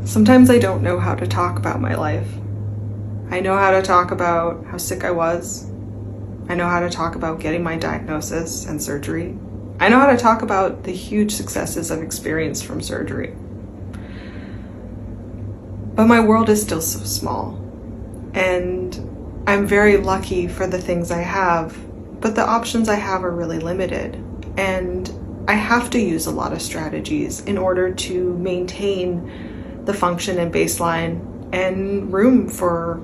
Sometimes I don't know how to talk about my life. I know how to talk about how sick I was. I know how to talk about getting my diagnosis and surgery. I know how to talk about the huge successes I've experienced from surgery. But my world is still so small, and I'm very lucky for the things I have, but the options I have are really limited, and I have to use a lot of strategies in order to maintain the function and baseline and room for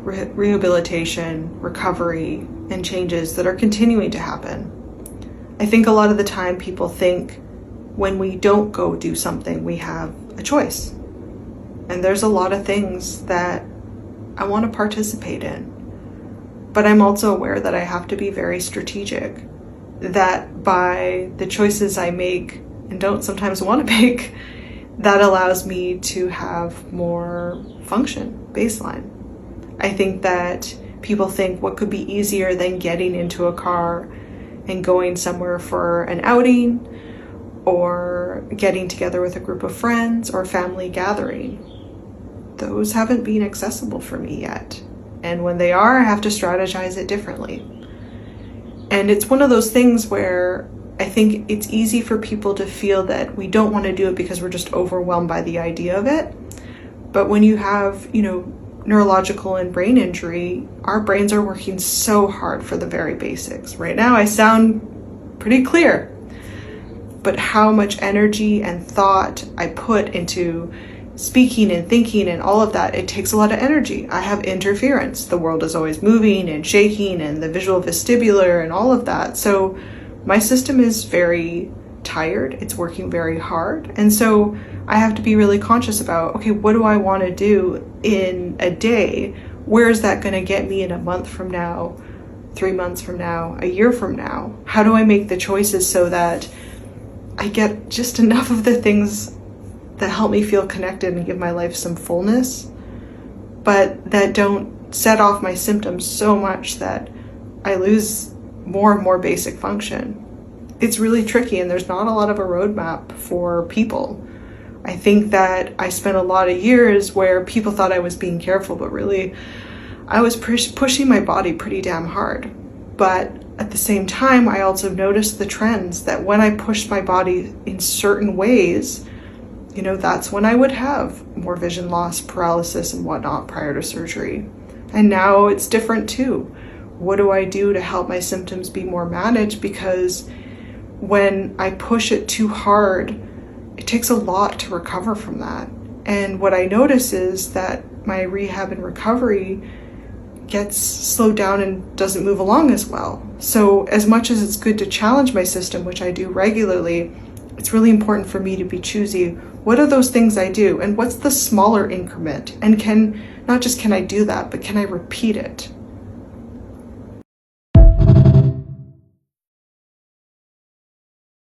rehabilitation, recovery, and changes that are continuing to happen. I think a lot of the time people think when we don't go do something, we have a choice. And there's a lot of things that I want to participate in. But I'm also aware that I have to be very strategic, that by the choices I make and don't sometimes want to make, that allows me to have more function, baseline. I think that people think what could be easier than getting into a car and going somewhere for an outing or getting together with a group of friends or family gathering. Those haven't been accessible for me yet. And when they are, I have to strategize it differently. And it's one of those things where I think it's easy for people to feel that we don't want to do it because we're just overwhelmed by the idea of it. But when you have, neurological and brain injury, our brains are working so hard for the very basics. Right now, I sound pretty clear, but how much energy and thought I put into speaking and thinking and all of that, it takes a lot of energy. I have interference. The world is always moving and shaking and the visual vestibular and all of that. So my system is very tired. It's working very hard. And so I have to be really conscious about, okay, what do I want to do in a day? Where is that going to get me in a month from now, 3 months from now, a year from now? How do I make the choices so that I get just enough of the things that help me feel connected and give my life some fullness, but that don't set off my symptoms so much that I lose more and more basic function? It's really tricky, and there's not a lot of a roadmap for people. I think that I spent a lot of years where people thought I was being careful, but really I was pushing my body pretty damn hard. But at the same time, I also noticed the trends that when I pushed my body in certain ways, that's when I would have more vision loss, paralysis, and whatnot prior to surgery. And now it's different too. What do I do to help my symptoms be more managed? Because when I push it too hard, it takes a lot to recover from that. And what I notice is that my rehab and recovery gets slowed down and doesn't move along as well. So as much as it's good to challenge my system, which I do regularly, it's really important for me to be choosy. What are those things I do? And what's the smaller increment? And not just can I do that, but can I repeat it?